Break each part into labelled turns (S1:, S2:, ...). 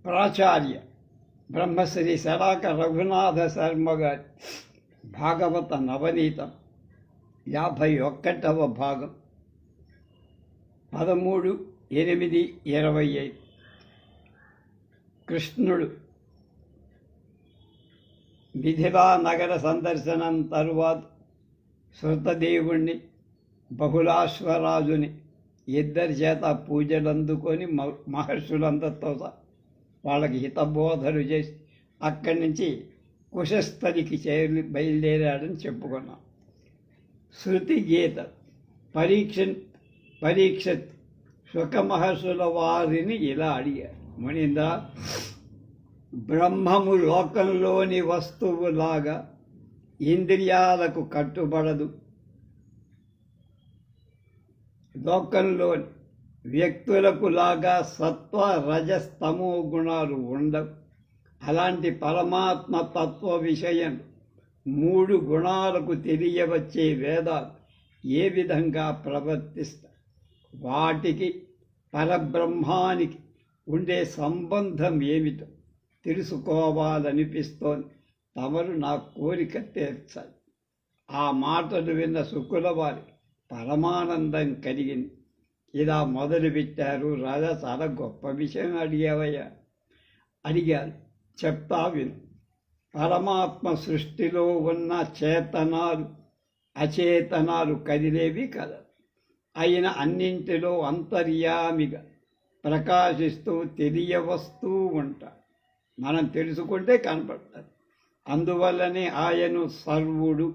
S1: ప్రాచార్య బ్రహ్మశ్రీ శరాక రఘునాథ శర్మ గారి భాగవత నవనీతం 51వ భాగం 13/8/25. కృష్ణుడు మిథిలా నగర సందర్శనం తరువాత శృతదేవుణ్ణి బహుళాశ్వరాజుని ఇద్దరి చేత పూజలు అందుకొని మహర్షులందరితో వాళ్ళకి హితబోధలు చేసి అక్కడి నుంచి కుశస్థలికి బయలుదేరాడని చెప్పుకున్నాం. శృతి గీత పరీక్షత్ సుఖమహర్షుల వారిని ఇలా అడిగారు. మునీంద్ర, బ్రహ్మము లోకంలోని వస్తువులాగా ఇంద్రియాలకు కట్టుబడదు. లోకంలోని వ్యక్తులకు లాగా సత్వ రజస్తమో గుణాలు ఉండవు. అలాంటి పరమాత్మ తత్వ విషయం 3 గుణాలకు తెలియవచ్చే వేదాలు ఏ విధంగా ప్రవర్తిస్తాయి, వాటికి పరబ్రహ్మానికి ఉండే సంబంధం ఏమిటో తెలుసుకోవాలనిపిస్తోంది. తమరు నా కోరిక తీర్చాలి. ఆ మాటలు విన్న శుకుల వారి పరమానందం కలిగింది. ఇలా మొదలుపెట్టారు. రాజా, చాలా గొప్ప విషయం అడిగారు. చెప్తా విను. పరమాత్మ సృష్టిలో ఉన్న చేతనాలు అచేతనాలు కదిలేవి కదా. అయిన అన్నింటిలో అంతర్యామిగా ప్రకాశిస్తూ తెలియవస్తూ ఉంటాడు. మనం తెలుసుకుంటే కనపడతాడు. అందువల్లనే ఆయను సర్వుడు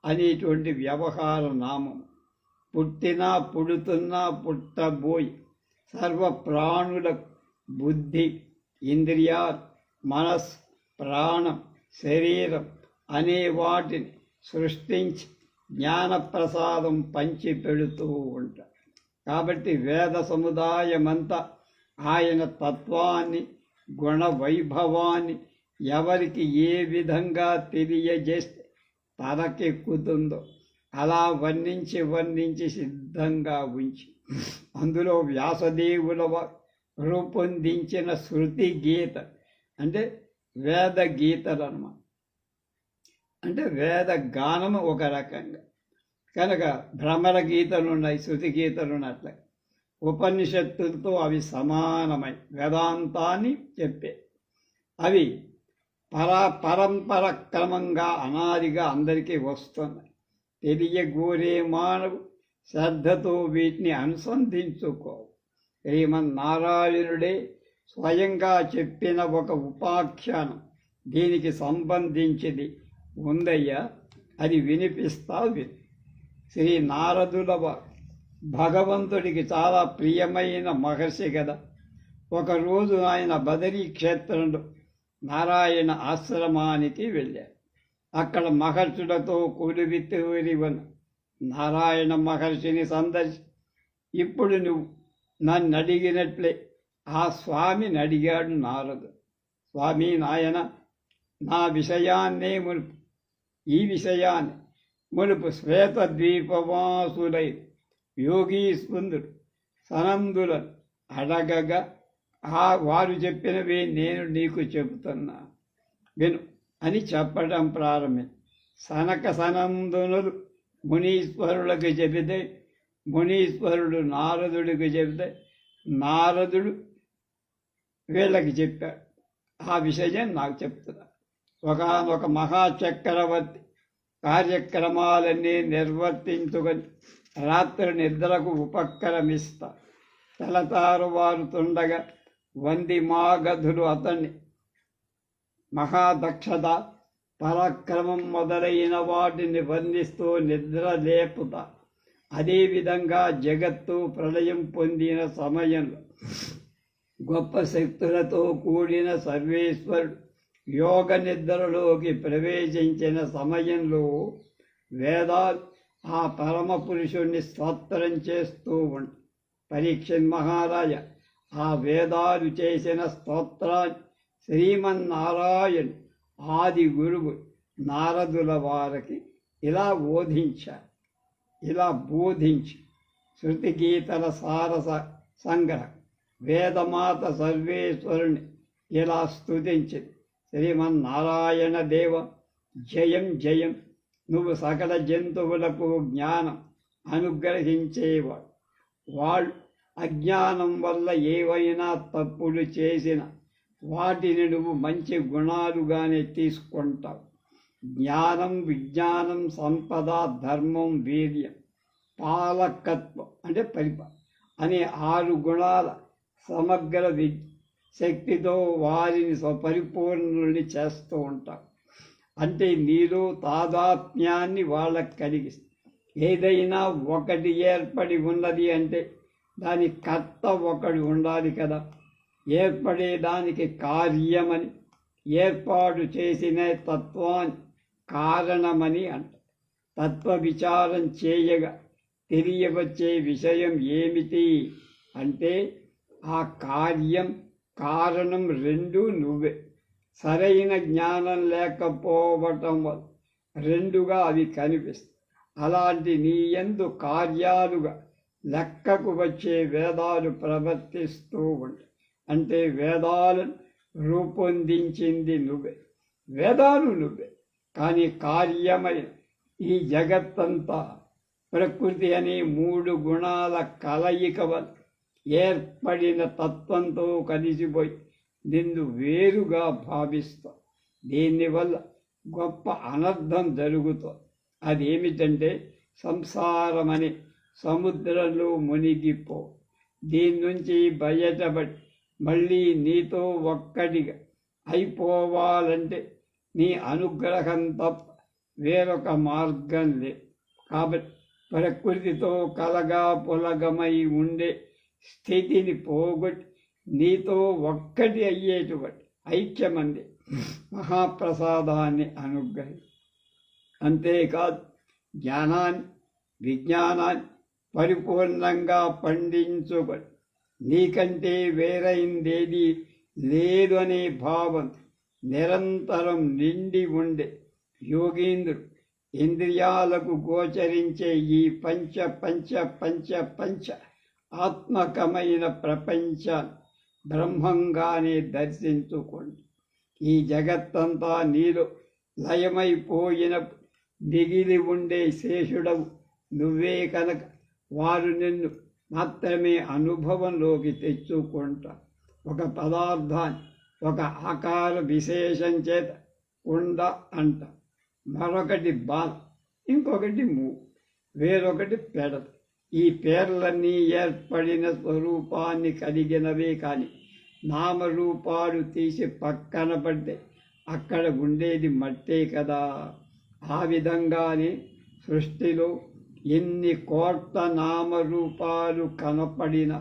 S1: అనేటువంటి వ్యవహార నామం. పుట్టినా పుడుతున్నా పుట్టబోయి సర్వ ప్రాణులకు బుద్ధి, ఇంద్రియాలు, మనస్సు, ప్రాణం, శరీరం అనే వాటిని సృష్టించి జ్ఞానప్రసాదం పంచి పెడుతూ ఉంటాడు. కాబట్టి వేద సముదాయమంతా ఆయన తత్వాన్ని, గుణ వైభవాన్ని ఎవరికి ఏ విధంగా తెలియజేస్తే తనకెక్కుతుందో అలా వర్ణించి సిద్ధంగా ఉంచి అందులో వ్యాసదేవుల రూపొందించిన శృతి గీత అంటే వేద గీతలు అన్నమాట. అంటే వేద గానము ఒక రకంగా కనుక భ్రమర గీతలు ఉన్నాయి, శృతి గీతలు ఉన్నట్లే ఉపనిషత్తులతో అవి సమానమై వేదాంతాన్ని చెప్పే. అవి పరంపర క్రమంగా అనాదిగా అందరికీ వస్తున్నాయి. తెలియగోరే మానవు శ్రద్ధతో వీటిని అనుసంధించుకో. శ్రీమన్నారాయణుడే స్వయంగా చెప్పిన ఒక ఉపాఖ్యానం దీనికి సంబంధించింది ఉందయ్యా, అది వినిపిస్తా విను. శ్రీ నారదుల భగవంతుడికి చాలా ప్రియమైన మహర్షి కదా. ఒకరోజు ఆయన బదరీ క్షేత్రంలో నారాయణ ఆశ్రమానికి వెళ్ళారు. అక్కడ మహర్షులతో కొలువితూరివన నారాయణ మహర్షిని సందర్శి, ఇప్పుడు నువ్వు నన్ను అడిగినట్లే ఆ స్వామిని అడిగాడు నారదు. స్వామి, నాయన, నా విషయాన్నే మునుపు ఈ విషయాన్ని మునుపు శ్వేతద్వీపవాసులై యోగీస్కందుడు సనందులను అడగగా వారు చెప్పినవే నేను నీకు చెబుతున్నా విను అని చెప్పడం ప్రారంభించి సనక సనందునులు మునీశ్వరులకు చెబితే మునీశ్వరుడు నారదుడికి చెబితే నారదుడు వీళ్ళకి చెప్పాడు. ఆ విషయం నాకు చెప్తున్నా. ఒక మహాచక్రవర్తి కార్యక్రమాలన్నీ నిర్వర్తించుకొని రాత్రి నిద్రకు ఉపక్రమిస్తా. తెలతారువారుతుండగా వందిమాగధులు అతన్ని మహాదక్షత, పరాక్రమం మొదలైన వాటిని వర్ణిస్తూ నిద్ర లేపుతా. అదేవిధంగా జగత్తు ప్రళయం పొందిన సమయంలో గొప్ప శక్తులతో కూడిన సర్వేశ్వరుడు యోగ నిద్రలోకి ప్రవేశించిన సమయంలో వేదాలు ఆ పరమ పురుషుణ్ణి స్తోత్రం చేస్తూ ఉంటాయి. పరీక్షిత్ మహారాజ ఆ వేదాలు చేసిన స్తోత్రాన్ని శ్రీమన్నారాయణ ఆది గురువు నారదుల వారికి ఇలా బోధించి శృతి గీతల సారస సంగ్రహం వేదమాత సర్వేశ్వరుని ఇలా స్తుతించింది. శ్రీమన్నారాయణ దేవ, జయం జయం. నువ్వు సకల జంతువులకు జ్ఞానం అనుగ్రహించేవాడు. వాళ్ళు అజ్ఞానం వల్ల ఏవైనా తప్పులు చేసిన వాటిని నువ్వు మంచి గుణాలుగానే తీసుకుంటావు. జ్ఞానం, విజ్ఞానం, సంపద, ధర్మం, వీర్యం, పాలకత్వం అంటే అనే 6 గుణాల సమగ్ర శక్తితో వారిని స్వపరిపూర్ణుల్ని చేస్తూ ఉంటావు. అంటే నీలో తాదాత్మ్యాన్ని వాళ్ళకు కలిగిస్తుంది. ఏదైనా ఒకటి ఏర్పడి ఉన్నది అంటే దాని కర్త ఒకడు ఉండాలి కదా. ఏర్పడేదానికి కార్యమని, ఏర్పాటు చేసిన తత్వాన్ని కారణమని అంట. తత్వ విచారం చేయగా తెలియవచ్చే విషయం ఏమిటి అంటే ఆ కార్యం కారణం రెండూ నువ్వే. సరైన జ్ఞానం లేకపోవటం వల్ల రెండుగా అవి కనిపిస్తాయి. అలాంటి నీ యందు కార్యాలుగా లెక్కకు వచ్చే వేదాలు ప్రవర్తిస్తూ ఉంటాయి. అంటే వేదాలను రూపొందించింది నువ్వే, వేదాలు నువ్వే. కానీ కార్యమైన ఈ జగత్తంతా ప్రకృతి అనే 3 గుణాల కలయిక వల్ల ఏర్పడిన తత్వంతో కలిసిపోయి నిన్ను వేరుగా భావిస్తావు. దీనివల్ల గొప్ప అనర్థం జరుగుతుంది. అదేమిటంటే సంసారమనే సముద్రంలో మునిగిపో. దీని నుంచి బయటపడి మళ్ళీ నీతో ఒక్కటిగా అయిపోవాలంటే నీ అనుగ్రహం తప్ప వేరొక మార్గం లేదు. కాబట్టి ప్రకృతితో కలగా పులగమై ఉండే స్థితిని పోగొట్టి నీతో ఒక్కటి అయ్యేటువంటి ఐక్యమంది మహాప్రసాదాన్ని అనుగ్రహి. అంతేకాదు జ్ఞానాన్ని, విజ్ఞానాన్ని పరిపూర్ణంగా పండించుకొని నీకంటే వేరైందేది లేదు అనే భావం నిరంతరం నిండి ఉండే యోగీంద్రుడు ఇంద్రియాలకు గోచరించే ఈ పంచ పంచ పంచ పంచ ఆత్మకమైన ప్రపంచాన్ని బ్రహ్మంగానే దర్శించుకోండి. ఈ జగత్తంతా నీలో లయమైపోయిన మిగిలి ఉండే శేషుడవు నువ్వే కనుక వారు నిన్ను మాత్రమే అనుభవంలోకి తెచ్చుకుంటా. ఒక పదార్థాన్ని ఒక ఆకార విశేషం చేత ఉండ అంట, మరొకటి బాల, ఇంకొకటి మూడు, వేరొకటి పెడత. ఈ పేర్లన్నీ ఏర్పడిన స్వరూపాన్ని కలిగినవే కానీ నామరూపాలు తీసి పక్కన పడితే అక్కడ ఉండేది మట్టే కదా. ఆ విధంగానే సృష్టిలో ఎన్ని కోట్ల నామరూపాలు కనపడిన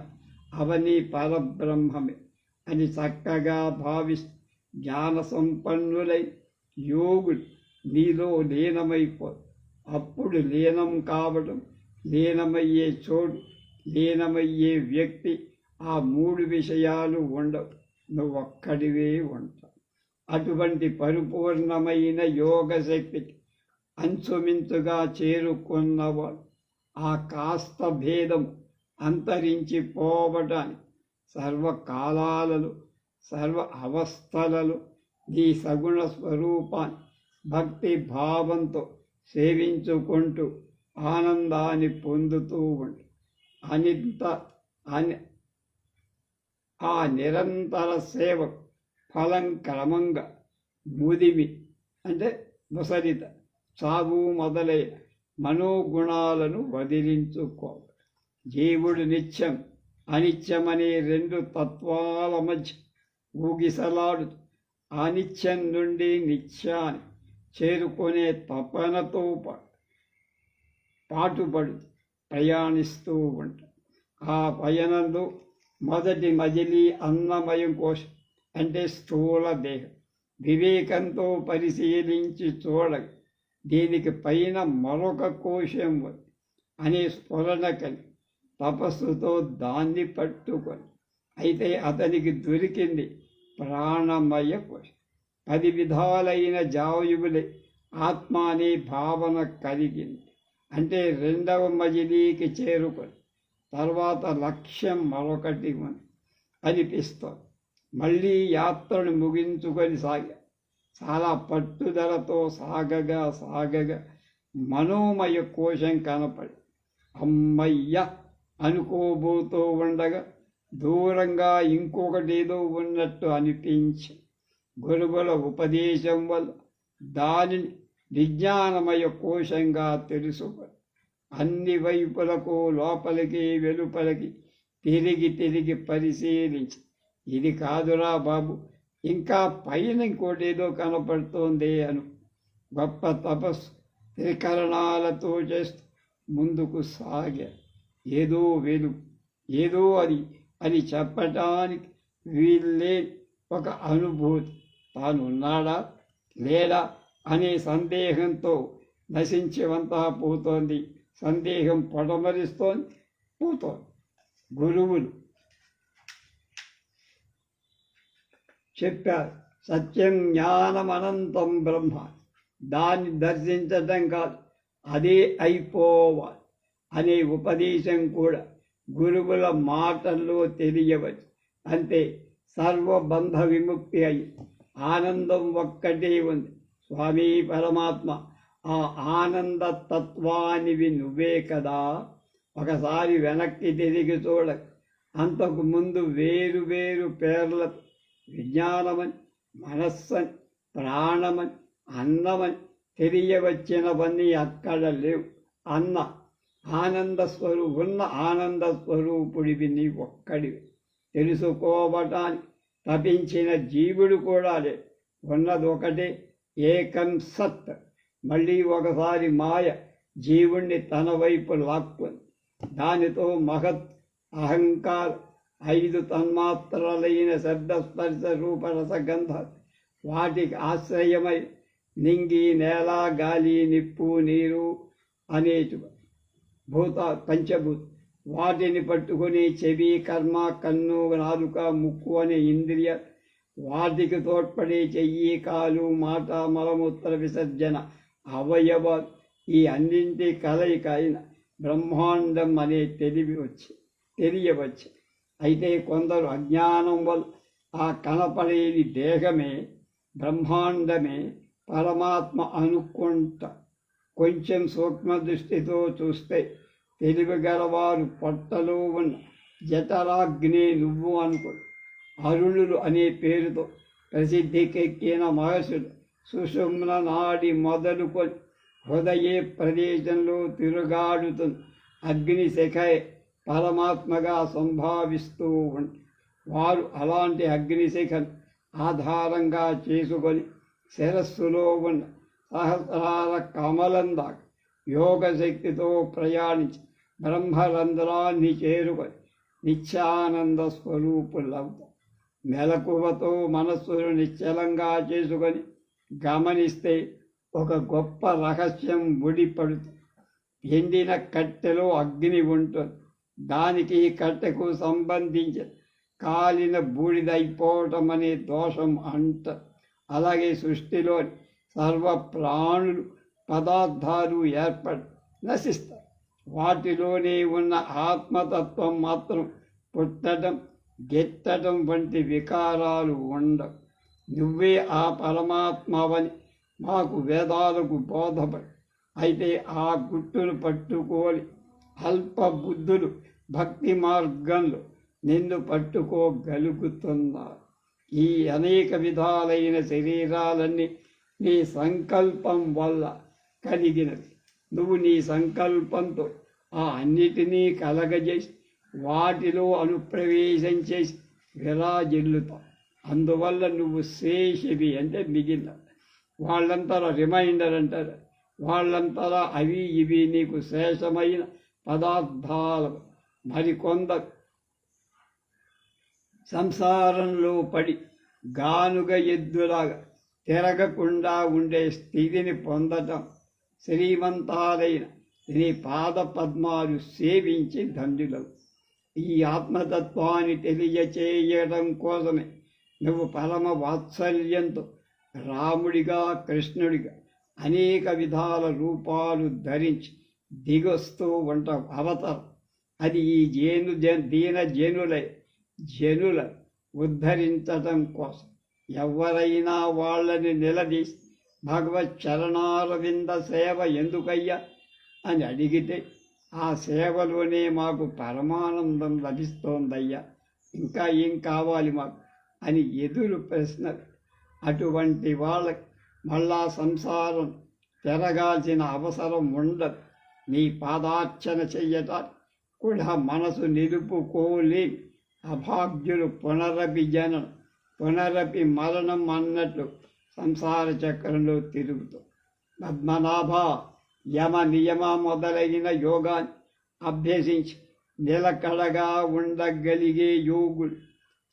S1: అవని పరబ్రహ్మమే అని చక్కగా భావిస్తూ జ్ఞాన సంపన్నులై యోగులు నీలో లీనమైపోదు. అప్పుడు లీనం కావడం, లీనమయ్యే చోటు, లీనమయ్యే వ్యక్తి, ఆ 3 విషయాలు ఉండవు. నువ్వొక్కడివే ఉంటావు. అటువంటి పరిపూర్ణమైన యోగ శక్తికి అంచుమించుగా చేరుకున్నవాడు ఆ కాస్త భేదం అంతరించిపోవటానికి సర్వకాలాలలో సర్వ అవస్థలలో నీ సగుణ స్వరూపాన్ని భక్తి భావంతో సేవించుకుంటూ ఆనందాన్ని పొందుతూ ఉండు. ఆ నిరంతర సేవ ఫలం క్రమంగా ముదిమి అంటే ముసలిత, సాగు మొదలైన మనోగుణాలను వదిలించుకోవాలి. జీవుడు నిత్యం అనిత్యమనే 2 తత్వాల మధ్య ఊగిసలాడుతూ అనిత్యం నుండి నిత్యాన్ని చేరుకునే తపనతో పాటుపడుతూ ప్రయాణిస్తూ ఉంటాడు. ఆ పయనంలో మొదటి మజిలీ అన్నమయం కోశం అంటే స్థూల దేహం. వివేకంతో పరిశీలించి చూడగా దీనికి పైన మరొక కోశం అనే స్ఫురణ కలిగి తపస్సుతో దాన్ని పట్టుకొని అయితే అతనికి దొరికింది ప్రాణమయ కోశం. 10 విధాలైన జాయువులే ఆత్మ అనే భావన కలిగింది. అంటే 2వ మజిలీకి చేరుకొని తర్వాత లక్ష్యం మరొకటి అనిపిస్తుంది. మళ్ళీ యాత్రను ముగించుకొని చాలా పట్టుదలతో సాగగా మనోమయ కోశం కనపడి అమ్మయ్య అనుకోబోతూ ఉండగా దూరంగా ఇంకొకటేదో ఉన్నట్టు అనిపించి గురువుల ఉపదేశం వల్ల దానిని విజ్ఞానమయ కోశంగా తెలుసుకొని అన్ని వైపులకు లోపలికి వెలుపలికి తిరిగి పరిశీలించి ఇది కాదురా బాబు, ఇంకా పైన ఇంకోటేదో కనపడుతోంది అను గొప్ప తపస్సు త్రికరణాలతో చేస్తూ ముందుకు ఏదో వెలుగు, ఏదో అది చెప్పటానికి వీళ్ళే ఒక అనుభూతి. తానున్నాడా లేడా అనే సందేహంతో నశించేవంతా పోతోంది. సందేహం పొడమరిస్తోంది, పోతోంది. గురువులు చెప్పారు, సత్యం జ్ఞానం అనంతం బ్రహ్మ. దాన్ని దర్శించటం కాదు, అదే అయిపోవాలి అనే ఉపదేశం కూడా గురువుల మాటల్లో తెలియవచ్చు. అంతే, సర్వబంధ విముక్తి అయి ఆనందం ఒక్కటే ఉంది. స్వామి పరమాత్మ, ఆ ఆనంద తత్వానివి నువ్వే కదా. ఒకసారి వెనక్కి తిరిగి చూడ, అంతకు ముందు వేరు పేర్లతో విజ్ఞానమని, మనస్సని, ప్రాణమని, అన్నమని తెలియవచ్చినవన్నీ అక్కడ లేవు. ఉన్న ఆనంద స్వరూపుడివి నీ ఒక్కడివి. తెలుసుకోవటానికి తపించిన జీవుడు కూడా లేదు. ఉన్నది ఒకటే, ఏకం సత్. మళ్ళీ ఒకసారి మాయ జీవుణ్ణి తన వైపు లాక్కుంది. దానితో మహత్, అహంకారం, 5 తన్మాత్రలైన శబ్ద స్పర్శ రూప రసగంధ వాటికి ఆశ్రయమై నింగి, నేల, గాలి, నిప్పు, నీరు అనేటు పంచభూత వాటిని పట్టుకుని చెవి, కర్మ, కన్ను, నాలుక, ముక్కు అనే ఇంద్రియ వాటికి తోడ్పడే చెయ్యి, కాలు, మాట, మలమూత్ర విసర్జన అవయవాలు ఈ అన్నింటి కలయిక అయిన బ్రహ్మాండం అనే తెలియవచ్చు. అయితే కొందరు అజ్ఞానం వల్ల ఆ కనపడేది దేహమే, బ్రహ్మాండమే పరమాత్మ అనుకుంటా. కొంచెం సూక్ష్మ దృష్టితో చూస్తే తెలివిగలవారు పొట్టలో ఉన్న జఠరాగ్ని నువ్వు అనుకో. అరుణులు అనే పేరుతో ప్రసిద్ధికెక్కిన మహర్షులు సుషుమ్న నాడి మొదలుకొని హృదయ ప్రదేశంలో తిరుగాడుతున్న అగ్నిశిఖే పరమాత్మగా సంభావిస్తూ ఉంటారు. వారు అలాంటి అగ్నిశిఖను ఆధారంగా చేసుకొని శిరస్సులో ఉన్న సహస్రాల కమలం దాకా యోగశక్తితో ప్రయాణించి బ్రహ్మరంధ్రాన్ని చేరుకొని నిత్యానంద స్వరూపులవుతారు. మెలకువతో మనస్సును నిశ్చలంగా చేసుకొని గమనిస్తే ఒక గొప్ప రహస్యం ముడిపడుతుంది. ఎండిన కట్టెలో అగ్ని ఉంటుంది. దానికి కట్టెకు సంబంధించి కాలిన బూడిదైపోవటం అనే దోషం అలాగే సృష్టిలోని సర్వ ప్రాణులు, పదార్థాలు ఏర్పడి నశిస్తాయి. వాటిలోనే ఉన్న ఆత్మతత్వం మాత్రం పుట్టడం, గెట్టడం వంటి వికారాలు ఉండవు. నువ్వే ఆ పరమాత్మవని మాకు వేదాలకు బోధపడి, అయితే ఆ గుట్టును పట్టుకోని అల్ప బుద్ధులు భక్తి మార్గంలో నిన్ను పట్టుకోగలుగుతున్నారు. ఈ అనేక విధాలైన శరీరాలన్నీ నీ సంకల్పం వల్ల కలిగినవి. నువ్వు నీ సంకల్పంతో ఆ అన్నిటినీ కలగజేసి వాటిలో అనుప్రవేశం చేసి విరాజిల్లుతావు. అందువల్ల నువ్వు శేషివి అంటే మిగిలిన వాళ్ళంతరా రిమైండర్ అంటారు. వాళ్ళంతరా అవి ఇవి నీకు శేషమైన పదార్థాలు. మరికొందరు సంసారంలో పడి గానుగ ఎద్దులాగా తిరగకుండా ఉండే స్థితిని పొందటం శ్రీమంతాలైన నీ పాద పద్మాలు సేవించి ధన్యులవు. ఈ ఆత్మతత్వాన్ని తెలియచేయడం కోసమే నువ్వు పరమ వాత్సల్యంతో రాముడిగా, కృష్ణుడిగా అనేక విధాల రూపాలు ధరించి దిగొస్తూ ఉంటావు. అవతారం అది ఈ దీన జనుల ఉద్ధరించటం కోసం ఎవరైనా వాళ్ళని నిలదీసి భగవత్ చరణారవింద సేవ ఎందుకయ్యా అని అడిగితే ఆ సేవలోనే మాకు పరమానందం లభిస్తోందయ్యా, ఇంకా ఏం కావాలి మాకు అని ఎదురు ప్రశ్నలు. అటువంటి వాళ్ళకి మళ్ళా సంసారం తిరగాల్సిన అవసరం ఉండదు. నీ పాదార్చన చెయ్యటానికి కూడా మనసు నిలుపుకోలేని అభాగ్యులు పునరపి జనం పునరపి మరణం అన్నట్లు సంసార చక్రంలో తిరుగుతూ పద్మనాభ యమ నియమ మొదలైన యోగాన్ని అభ్యసించి నిలకడగా ఉండగలిగే యోగులు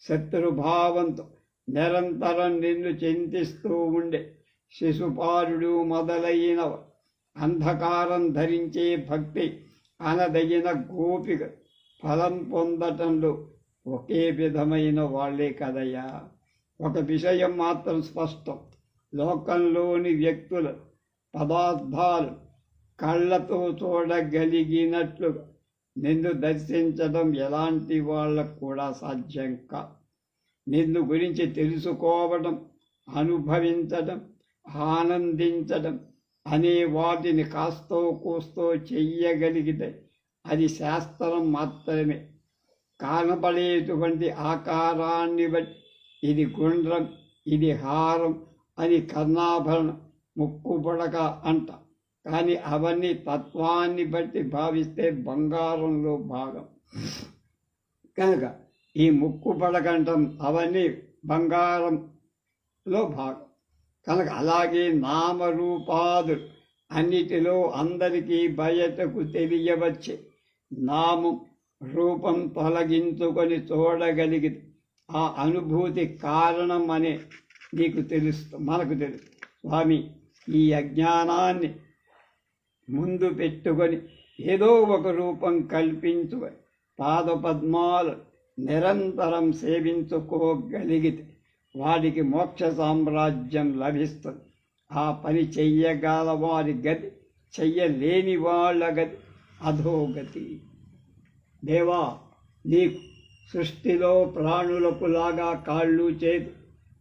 S1: శత్రుభావంతో నిరంతరం నిన్ను చింతిస్తూ ఉండే శిశుపాలుడు మొదలైన అంధకారం ధరించే భక్తి అనదగిన గోపిక ఫలం పొందటంలో ఒకే విధమైన వాళ్లే కదయ్యా. ఒక విషయం మాత్రం స్పష్టం, లోకంలోని వ్యక్తుల పదార్థాలు కళ్ళతో చూడగలిగినట్లుగా నిన్ను దర్శించడం ఎలాంటి వాళ్ళకు కూడా సాధ్యం కాదు. నిన్ను గురించి తెలుసుకోవడం, అనుభవించడం, ఆనందించడం అనే వాటిని కాస్తో కూస్తో చెయ్యగలిగితే అది శాస్త్రం మాత్రమే. కనబడేటువంటి ఆకారాన్ని బట్టి ఇది గుండ్రం, ఇది హారం అని కర్ణాభరణం, ముక్కు పుడక అంట. కానీ అవన్నీ తత్వాన్ని బట్టి భావిస్తే బంగారంలో భాగం కనుక ఈ ముక్కు పడకంటం అవన్నీ బంగారంలో భాగం కనుక అలాగే నామరూపాదులు అన్నిటిలో అందరికీ బయటకు తెలియవచ్చే నామం రూపం తొలగించుకొని చూడగలిగితే ఆ అనుభూతి కారణం అనే మనకు తెలుసు. స్వామి, ఈ అజ్ఞానాన్ని ముందు పెట్టుకొని ఏదో ఒక రూపం కల్పించుకొని పాదపద్మాలు నిరంతరం సేవించుకోగలిగితే వాడికి మోక్ష సామ్రాజ్యం లభిస్తుంది. ఆ పని చెయ్యగల వారి గతి, చెయ్యలేని వాళ్ళ గతి అధోగతి. దేవా, నీకు సృష్టిలో ప్రాణులకు లాగా కాళ్ళు, చేతి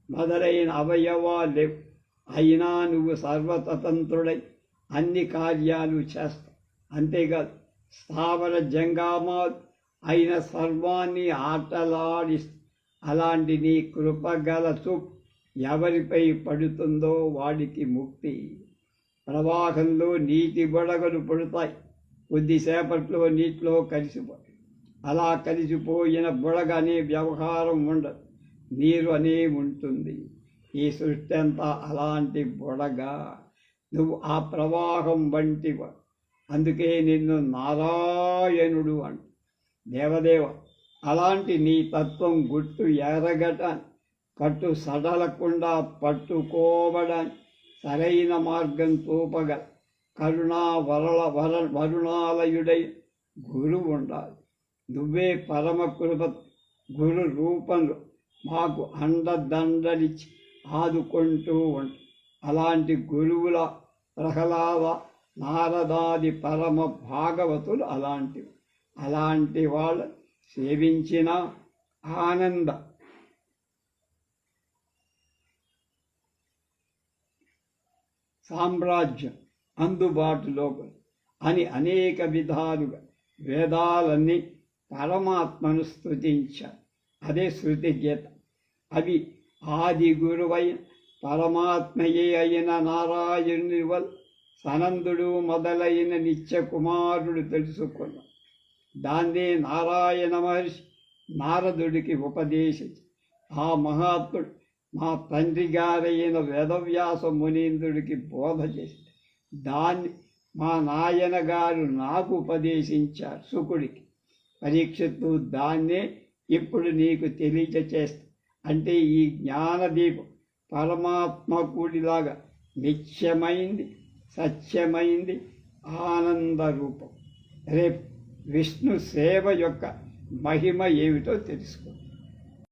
S1: మొదలైన అవయవాలు లేవు. అయినా నువ్వు సర్వస్వతంత్రుడై అన్ని కార్యాలు చేస్తావు. అంతేకాదు, స్థావర జంగామాలు అయిన సర్వాన్ని ఆటలాడిస్తూ అలాంటి నీ కృపగల చూపు ఎవరిపై పడుతుందో వాడికి ముక్తి. ప్రవాహంలో నీటి బుడగలు పుడతాయి, కొద్దిసేపట్లో నీటిలో కలిసిపోతాయి. అలా కలిసిపోయిన బుడగ అనే వ్యవహారం ఉండదు, నీరు అనే ఉంటుంది. ఈ సృష్టి అంతా అలాంటి బుడగ. నువ్వు ఆ ప్రవాహం వంటివ. అందుకే నిన్ను నారాయణుడు అంట. దేవదేవ, అలాంటి నీ తత్వం గుట్టు ఎరగటాన్ని, కట్టు సడలకుండా పట్టుకోవడానికి సరైన మార్గం చూపగల వరుణాలయుడై గురువు ఉండాలి. నువ్వే పరమ కృప గురు రూపంలో మాకు అండదండలిచ్చి ఆదుకుంటూ ఉంటు. అలాంటి గురువుల ప్రహ్లాద, నారదాది పరమ భాగవతులు అలాంటివి. అలాంటి వాళ్ళు సేవించిన ఆనంద సామ్రాజ్యం అందుబాటులో అని అనేక విధాలుగా వేదాలన్నీ పరమాత్మను స్తుతించారు. అదే శృతి గీత. అవి ఆది గురువైన పరమాత్మయే అయిన నారాయణుని వల్ల సనందుడు మొదలైన నిత్య కుమారుడు తెలుసుకున్నాడు. దాన్నే నారాయణ మహర్షి నారదుడికి ఉపదేశించి ఆ మహాత్ముడు మా తండ్రి గారైన వేదవ్యాస మునీంద్రుడికి బోధ చేసి దాన్ని మా నాయన గారు నాకు ఉపదేశించారు శుకుడికి. పరీక్షిత్తు దాన్నే ఇప్పుడు నీకు తెలియచేస్తా. అంటే ఈ జ్ఞానదీపం పరమాత్మకుడిలాగా నిత్యమైంది, సత్యమైంది, ఆనంద రూపం. రేపు విష్ణు సేవ యొక్క మహిమ ఏమిటో తెలుసుకో.